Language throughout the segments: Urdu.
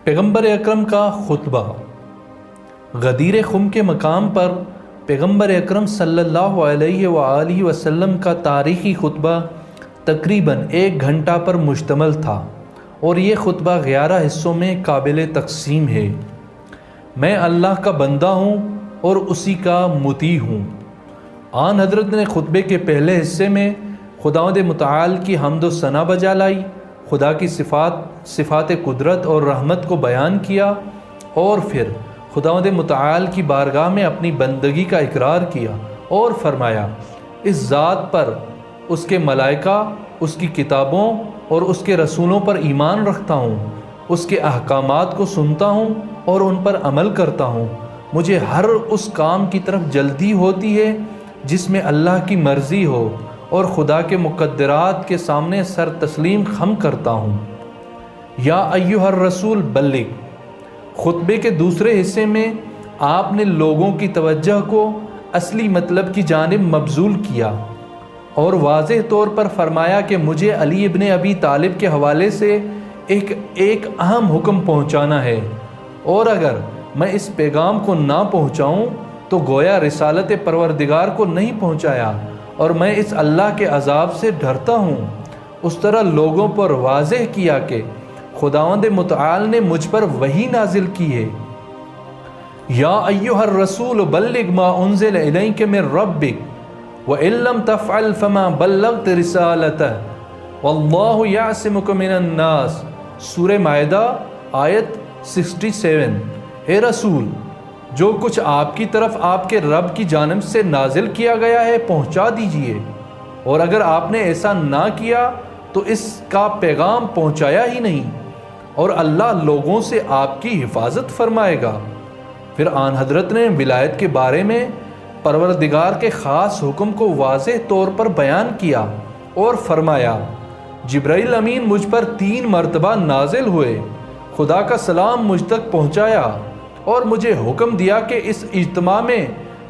پیغمبر اکرم کا خطبہ۔ غدیر خم کے مقام پر پیغمبر اکرم صلی اللہ علیہ وآلہ وسلم کا تاریخی خطبہ تقریباً 1 گھنٹہ پر مشتمل تھا، اور یہ خطبہ 11 حصوں میں قابل تقسیم ہے۔ میں اللہ کا بندہ ہوں اور اسی کا مطیع ہوں۔ آن حضرت نے خطبے کے پہلے حصے میں خداوند متعال کی حمد و ثنا بجا لائی، خدا کی صفات قدرت اور رحمت کو بیان کیا، اور پھر خداوند متعال کی بارگاہ میں اپنی بندگی کا اقرار کیا اور فرمایا، اس ذات پر، اس کے ملائکہ، اس کی کتابوں اور اس کے رسولوں پر ایمان رکھتا ہوں، اس کے احکامات کو سنتا ہوں اور ان پر عمل کرتا ہوں۔ مجھے ہر اس کام کی طرف جلدی ہوتی ہے جس میں اللہ کی مرضی ہو، اور خدا کے مقدرات کے سامنے سر تسلیم خم کرتا ہوں۔ یا ایھا الرسول بلغ۔ خطبے کے دوسرے حصے میں آپ نے لوگوں کی توجہ کو اصلی مطلب کی جانب مبذول کیا اور واضح طور پر فرمایا کہ مجھے علی ابن ابی طالب کے حوالے سے ایک اہم حکم پہنچانا ہے، اور اگر میں اس پیغام کو نہ پہنچاؤں تو گویا رسالت پروردگار کو نہیں پہنچایا، اور میں اس اللہ کے عذاب سے ڈرتا ہوں۔ اس طرح لوگوں پر واضح کیا کہ خداوند متعال نے مجھ پر وحی نازل کی ہے۔ یا ایھا الرسول بلغ ما انزل الیک من ربک وان لم تفعل فما بلغت رسالتہ واللہ یعصمک من الناس۔ سورہ مائدہ آیت 67۔ اے رسول، جو کچھ آپ کی طرف آپ کے رب کی جانب سے نازل کیا گیا ہے پہنچا دیجئے، اور اگر آپ نے ایسا نہ کیا تو اس کا پیغام پہنچایا ہی نہیں، اور اللہ لوگوں سے آپ کی حفاظت فرمائے گا۔ پھر آن حضرت نے ولایت کے بارے میں پروردگار کے خاص حکم کو واضح طور پر بیان کیا اور فرمایا، جبرائیل امین مجھ پر 3 مرتبہ نازل ہوئے، خدا کا سلام مجھ تک پہنچایا، اور مجھے حکم دیا کہ اس اجتماع میں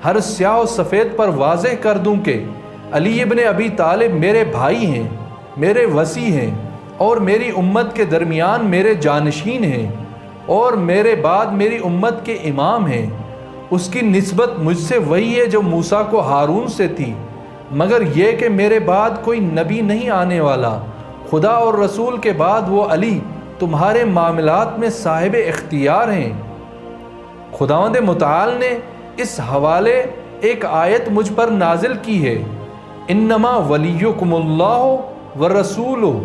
ہر سیاہ و سفید پر واضح کر دوں کہ علی ابن ابی طالب میرے بھائی ہیں، میرے وصی ہیں، اور میری امت کے درمیان میرے جانشین ہیں، اور میرے بعد میری امت کے امام ہیں۔ اس کی نسبت مجھ سے وہی ہے جو موسیٰ کو ہارون سے تھی، مگر یہ کہ میرے بعد کوئی نبی نہیں آنے والا، خدا اور رسول کے بعد وہ علی تمہارے معاملات میں صاحب اختیار ہیں۔ خداوند متعال نے اس حوالے ایک آیت مجھ پر نازل کی ہے، انما ولیکم اللہ ورسولہ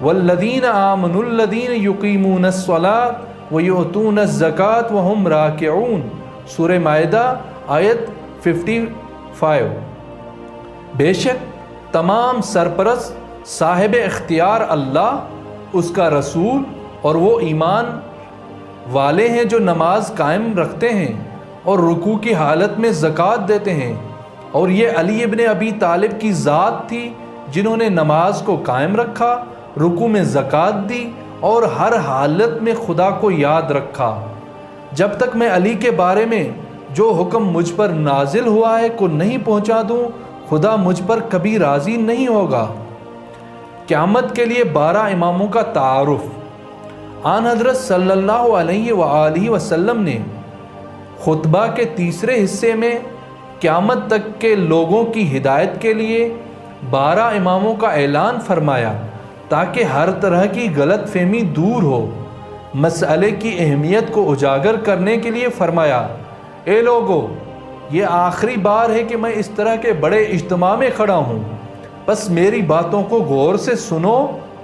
والذین آمنوا الذین یقیمون الصلاۃ ویؤتون الزکاۃ وہم راکعون۔ سورہ مائدہ آیت 55۔ بے شک تمام سرپرست صاحب اختیار اللہ، اس کا رسول اور وہ ایمان والے ہیں جو نماز قائم رکھتے ہیں اور رکوع کی حالت میں زکوٰۃ دیتے ہیں، اور یہ علی ابن ابی طالب کی ذات تھی جنہوں نے نماز کو قائم رکھا، رکوع میں زکوٰۃ دی اور ہر حالت میں خدا کو یاد رکھا۔ جب تک میں علی کے بارے میں جو حکم مجھ پر نازل ہوا ہے کو نہیں پہنچا دوں، خدا مجھ پر کبھی راضی نہیں ہوگا۔ قیامت کے لیے 12 اماموں کا تعارف۔ آن حضرت صلی اللہ علیہ وآلہ وسلم نے خطبہ کے تیسرے حصے میں قیامت تک کے لوگوں کی ہدایت کے لیے 12 اماموں کا اعلان فرمایا تاکہ ہر طرح کی غلط فہمی دور ہو۔ مسئلے کی اہمیت کو اجاگر کرنے کے لیے فرمایا، اے لوگو، یہ آخری بار ہے کہ میں اس طرح کے بڑے اجتماع میں کھڑا ہوں، بس میری باتوں کو غور سے سنو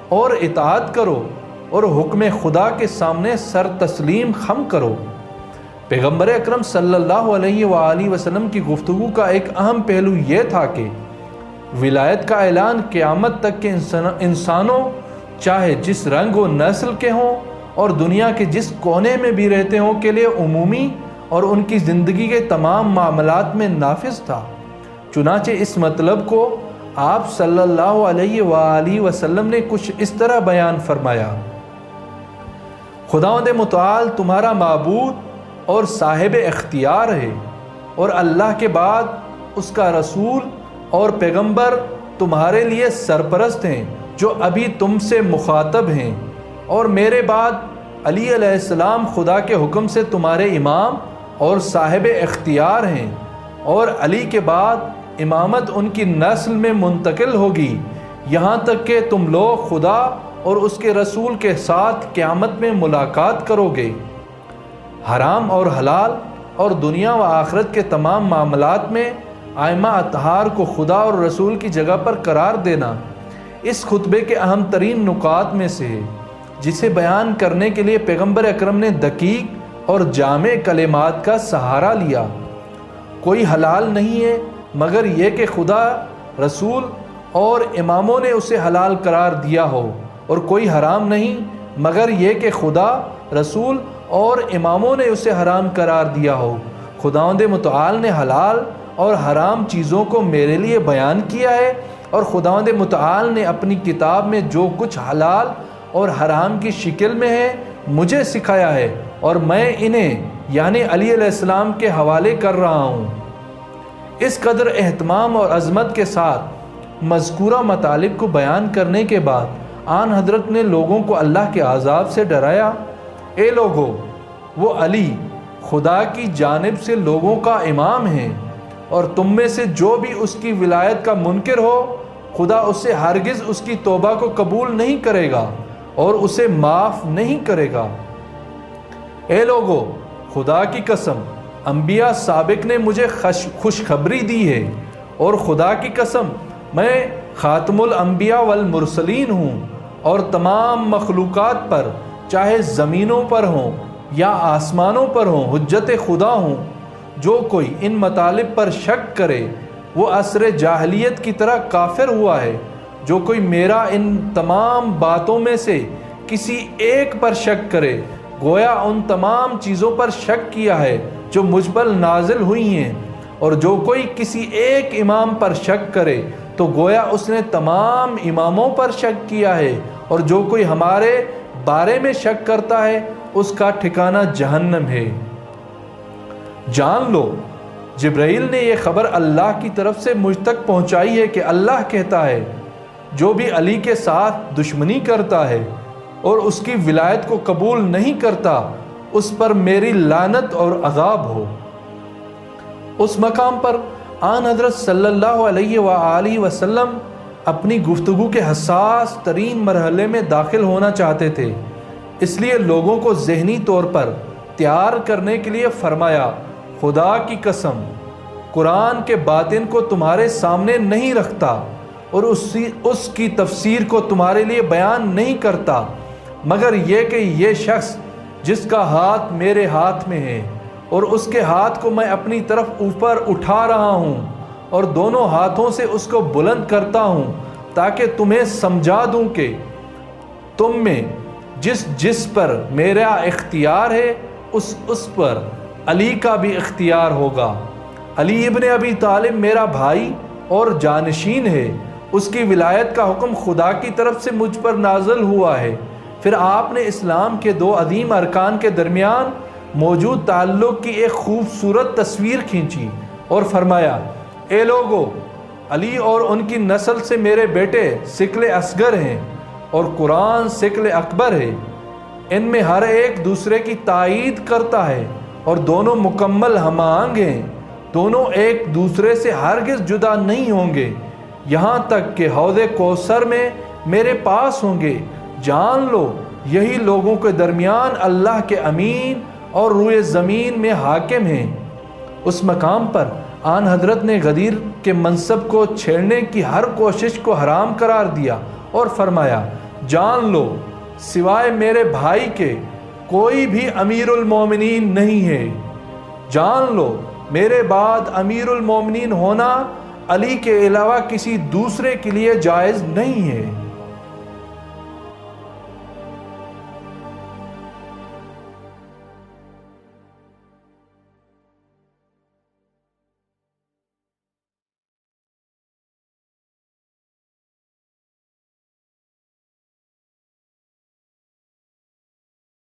اور اطاعت کرو، اور حکم خدا کے سامنے سر تسلیم خم کرو۔ پیغمبر اکرم صلی اللہ علیہ وآلہ وسلم کی گفتگو کا ایک اہم پہلو یہ تھا کہ ولایت کا اعلان قیامت تک کے انسانوں، چاہے جس رنگ و نسل کے ہوں اور دنیا کے جس کونے میں بھی رہتے ہوں، کے لیے عمومی اور ان کی زندگی کے تمام معاملات میں نافذ تھا۔ چنانچہ اس مطلب کو آپ صلی اللہ علیہ وآلہ وسلم نے کچھ اس طرح بیان فرمایا، خداوند متعال تمہارا معبود اور صاحب اختیار ہے، اور اللہ کے بعد اس کا رسول اور پیغمبر تمہارے لیے سرپرست ہیں جو ابھی تم سے مخاطب ہیں، اور میرے بعد علی علیہ السلام خدا کے حکم سے تمہارے امام اور صاحب اختیار ہیں، اور علی کے بعد امامت ان کی نسل میں منتقل ہوگی، یہاں تک کہ تم لوگ خدا اور اس کے رسول کے ساتھ قیامت میں ملاقات کرو گے۔ حرام اور حلال اور دنیا و آخرت کے تمام معاملات میں ائمہ اطہار کو خدا اور رسول کی جگہ پر قرار دینا اس خطبے کے اہم ترین نکات میں سے ہے، جسے بیان کرنے کے لیے پیغمبر اکرم نے دقیق اور جامع کلمات کا سہارا لیا۔ کوئی حلال نہیں ہے مگر یہ کہ خدا، رسول اور اماموں نے اسے حلال قرار دیا ہو، اور کوئی حرام نہیں مگر یہ کہ خدا، رسول اور اماموں نے اسے حرام قرار دیا ہو۔ خداوند متعال نے حلال اور حرام چیزوں کو میرے لیے بیان کیا ہے، اور خداوند متعال نے اپنی کتاب میں جو کچھ حلال اور حرام کی شکل میں ہے مجھے سکھایا ہے، اور میں انہیں یعنی علی علیہ السلام کے حوالے کر رہا ہوں۔ اس قدر اہتمام اور عظمت کے ساتھ مذکورہ مطالب کو بیان کرنے کے بعد آن حضرت نے لوگوں کو اللہ کے عذاب سے ڈرایا۔ اے لوگو، وہ علی خدا کی جانب سے لوگوں کا امام ہیں، اور تم میں سے جو بھی اس کی ولایت کا منکر ہو، خدا اسے ہرگز اس کی توبہ کو قبول نہیں کرے گا اور اسے معاف نہیں کرے گا۔ اے لوگو، خدا کی قسم، انبیاء سابق نے مجھے خوشخبری دی ہے، اور خدا کی قسم، میں خاتم الانبیاء والمرسلین ہوں، اور تمام مخلوقات پر، چاہے زمینوں پر ہوں یا آسمانوں پر ہوں، حجت خدا ہوں۔ جو کوئی ان مطالب پر شک کرے وہ عصر جاہلیت کی طرح کافر ہوا ہے۔ جو کوئی میرا ان تمام باتوں میں سے کسی ایک پر شک کرے، گویا ان تمام چیزوں پر شک کیا ہے جو مجھ پر نازل ہوئی ہیں، اور جو کوئی کسی ایک امام پر شک کرے تو گویا اس نے تمام اماموں پر شک کیا ہے، اور جو کوئی ہمارے بارے میں شک کرتا ہے اس کا ٹھکانہ جہنم ہے۔ جان لو، جبرائیل نے یہ خبر اللہ کی طرف سے مجھ تک پہنچائی ہے کہ اللہ کہتا ہے، جو بھی علی کے ساتھ دشمنی کرتا ہے اور اس کی ولایت کو قبول نہیں کرتا، اس پر میری لعنت اور عذاب ہو۔ اس مقام پر آن حضرت صلی اللہ علیہ وآلہ وسلم اپنی گفتگو کے حساس ترین مرحلے میں داخل ہونا چاہتے تھے، اس لیے لوگوں کو ذہنی طور پر تیار کرنے کے لیے فرمایا، خدا کی قسم، قرآن کے باطن کو تمہارے سامنے نہیں رکھتا اور اس کی تفسیر کو تمہارے لیے بیان نہیں کرتا، مگر یہ کہ یہ شخص جس کا ہاتھ میرے ہاتھ میں ہے اور اس کے ہاتھ کو میں اپنی طرف اوپر اٹھا رہا ہوں اور دونوں ہاتھوں سے اس کو بلند کرتا ہوں تاکہ تمہیں سمجھا دوں کہ تم میں جس پر میرا اختیار ہے اس پر علی کا بھی اختیار ہوگا۔ علی ابن ابی طالب میرا بھائی اور جانشین ہے، اس کی ولایت کا حکم خدا کی طرف سے مجھ پر نازل ہوا ہے۔ پھر آپ نے اسلام کے دو عظیم ارکان کے درمیان موجود تعلق کی ایک خوبصورت تصویر کھینچی اور فرمایا، اے لوگو، علی اور ان کی نسل سے میرے بیٹے ثقل اصغر ہیں اور قرآن ثقل اکبر ہے، ان میں ہر ایک دوسرے کی تائید کرتا ہے اور دونوں مکمل ہم آہنگ ہیں، دونوں ایک دوسرے سے ہرگز جدا نہیں ہوں گے یہاں تک کہ حوض کوثر میں میرے پاس ہوں گے۔ جان لو، یہی لوگوں کے درمیان اللہ کے امین اور روئے زمین میں حاکم ہیں۔ اس مقام پر آن حضرت نے غدیر کے منصب کو چھیڑنے کی ہر کوشش کو حرام قرار دیا اور فرمایا، جان لو، سوائے میرے بھائی کے کوئی بھی امیر المومنین نہیں ہے۔ جان لو، میرے بعد امیر المومنین ہونا علی کے علاوہ کسی دوسرے کے لیے جائز نہیں ہے۔